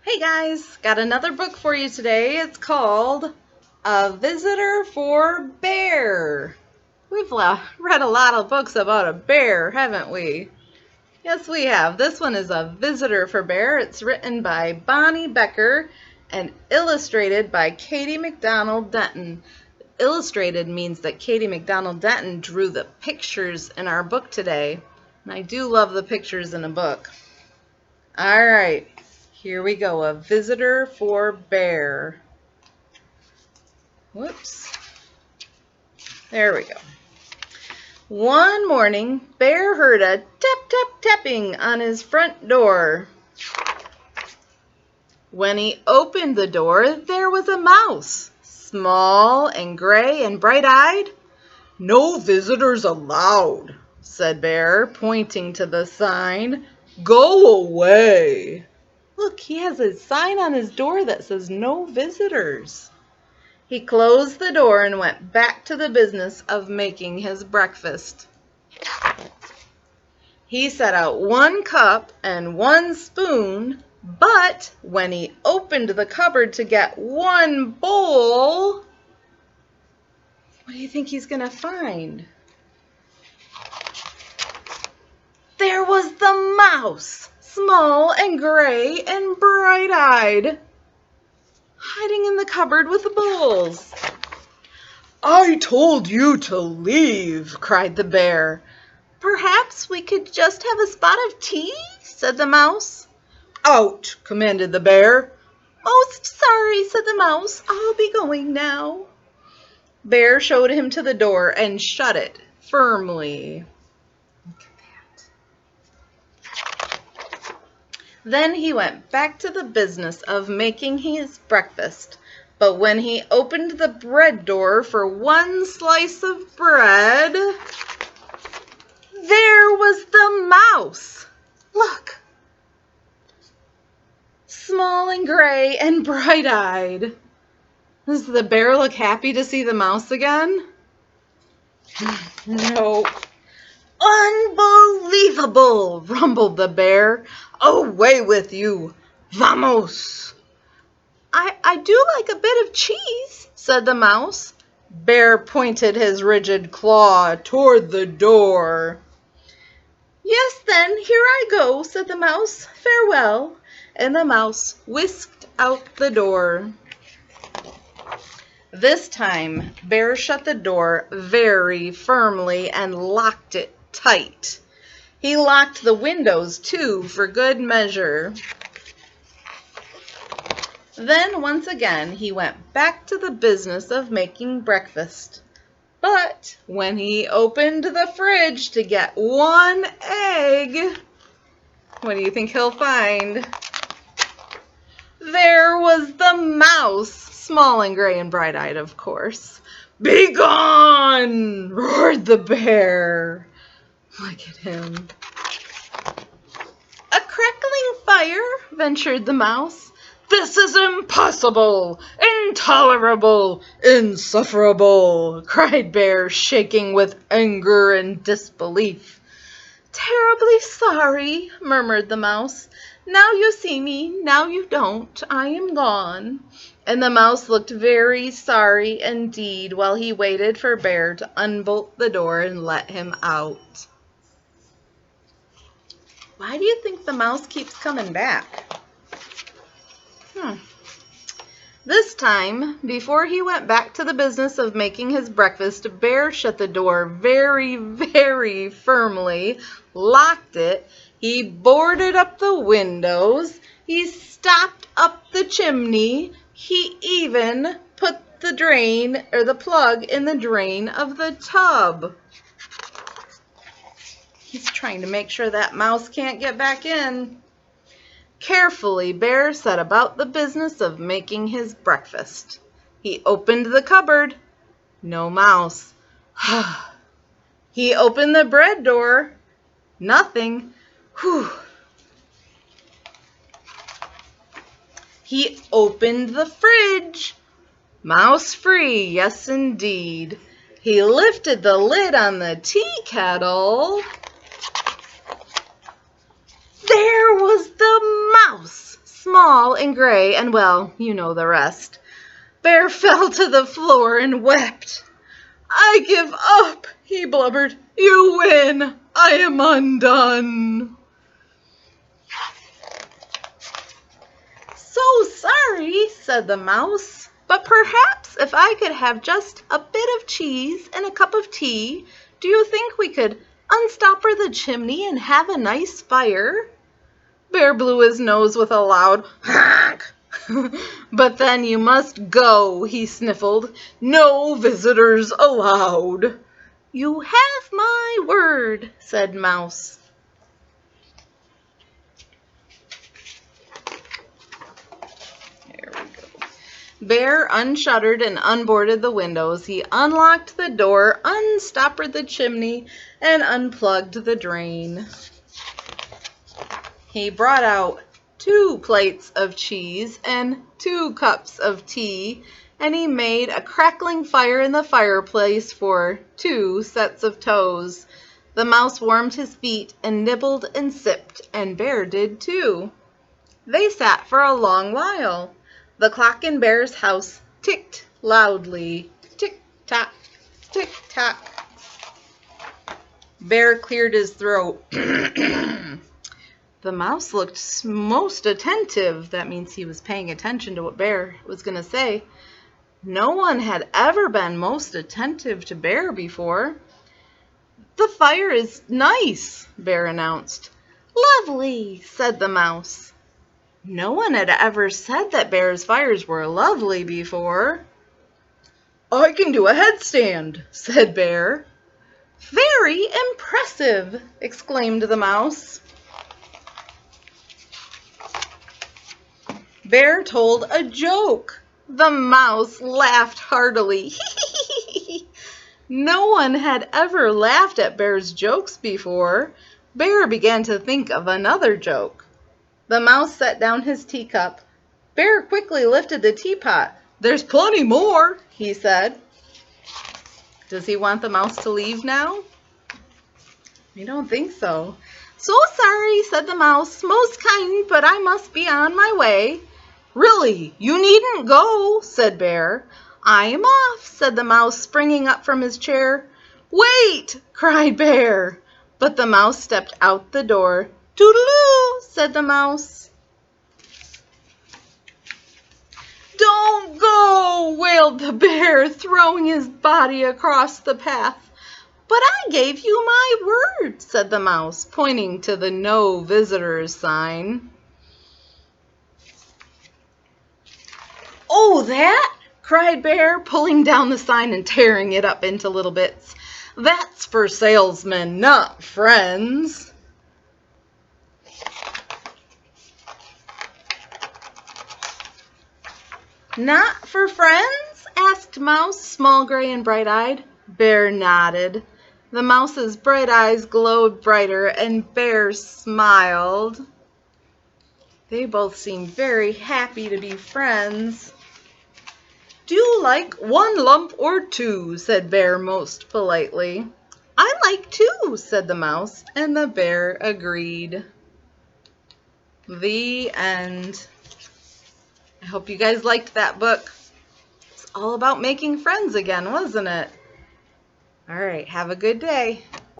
Hey guys, got another book for you today. It's called A Visitor for Bear. We've read a lot of books about a bear, haven't we? Yes, we have. This one is A Visitor for Bear. It's written by Bonnie Becker and illustrated by Katie McDonald Denton. Illustrated means that Katie McDonald Denton drew the pictures in our book today. And I do love the pictures in a book. All right. Here we go, A Visitor for Bear. Whoops. There we go. One morning, Bear heard a tap-tap-tapping on his front door. When he opened the door, there was a mouse, small and gray and bright-eyed. "No visitors allowed," said Bear, pointing to the sign. "Go away." Look, he has a sign on his door that says no visitors. He closed the door and went back to the business of making his breakfast. He set out 1 cup and 1 spoon, but when he opened the cupboard to get 1 bowl, what do you think he's going to find? There was the mouse, small and gray and bright-eyed, hiding in the cupboard with the bowls. "I told you to leave," cried the bear. "Perhaps we could just have a spot of tea," said the mouse. "Out," commanded the bear. "Most sorry," said the mouse. "I'll be going now." Bear showed him to the door and shut it firmly. Look at that. Then he went back to the business of making his breakfast. But when he opened the bread door for 1 slice of bread, there was the mouse. Look, small and gray and bright-eyed. Does the bear look happy to see the mouse again? No. "Unbelievable," rumbled the bear. "Away with you. Vamos." I do like a bit of cheese," said the mouse. Bear pointed his rigid claw toward the door. "Yes, then, here I go," said the mouse. "Farewell." And the mouse whisked out the door. This time, Bear shut the door very firmly and locked it tight. He locked the windows, too, for good measure. Then, once again, he went back to the business of making breakfast. But when he opened the fridge to get 1 egg, what do you think he'll find? There was the mouse, small and gray and bright-eyed, of course. "Be gone!" roared the bear. Look at him. "A crackling fire?" ventured the mouse. "This is impossible, intolerable, insufferable," cried Bear, shaking with anger and disbelief. "Terribly sorry," murmured the mouse. "Now you see me, now you don't. I am gone." And the mouse looked very sorry indeed while he waited for Bear to unbolt the door and let him out. Why do you think the mouse keeps coming back? This time, before he went back to the business of making his breakfast, Bear shut the door very, very firmly, locked it, he boarded up the windows, he stopped up the chimney, he even put the drain or the plug in the drain of the tub. He's trying to make sure that mouse can't get back in. Carefully, Bear set about the business of making his breakfast. He opened the cupboard. No mouse. He opened the bread door. Nothing. He opened the fridge. Mouse free, yes indeed. He lifted the lid on the tea kettle. There was the mouse, small small and gray, and well, you know the rest. Bear fell to the floor and wept. "I give up," he blubbered. "You win. I am undone." "So sorry," said the mouse, "but perhaps if I could have just a bit of cheese and a cup of tea, do you think we could unstopper the chimney and have a nice fire?" Bear blew his nose with a loud honk. "But then you must go," he sniffled. "No visitors allowed." "You have my word," said Mouse. There we go. Bear unshuttered and unboarded the windows. He unlocked the door, unstoppered the chimney, and unplugged the drain. He brought out 2 plates of cheese and 2 cups of tea, and he made a crackling fire in the fireplace for 2 sets of toes. The mouse warmed his feet and nibbled and sipped, and Bear did too. They sat for a long while. The clock in Bear's house ticked loudly. Tick-tock, tick-tock. Bear cleared his throat. The mouse looked most attentive. That means he was paying attention to what Bear was going to say. No one had ever been most attentive to Bear before. "The fire is nice," Bear announced. "Lovely," said the mouse. No one had ever said that Bear's fires were lovely before. "I can do a headstand," said Bear. "Very impressive," exclaimed the mouse. Bear told a joke. The mouse laughed heartily. No one had ever laughed at Bear's jokes before. Bear began to think of another joke. The mouse set down his teacup. Bear quickly lifted the teapot. "There's plenty more," he said. Does he want the mouse to leave now? I don't think so. "So sorry," said the mouse. "Most kind, but I must be on my way." "Really, you needn't go," said Bear. "I'm off," said the mouse, springing up from his chair. "Wait!" cried Bear. But the mouse stepped out the door. "Toodaloo," said the mouse. "Don't go," wailed the bear, throwing his body across the path. "But I gave you my word," said the mouse, pointing to the "No Visitors" sign. "Oh, that?" cried Bear, pulling down the sign and tearing it up into little bits. "That's for salesmen, not friends." "Not for friends?" asked Mouse, small, gray, and bright-eyed. Bear nodded. The mouse's bright eyes glowed brighter, and Bear smiled. They both seemed very happy to be friends. "Do you like 1 lump or 2?" said Bear most politely. "I like 2," said the mouse, and the bear agreed. The end. I hope you guys liked that book. It's all about making friends again, wasn't it? All right, have a good day.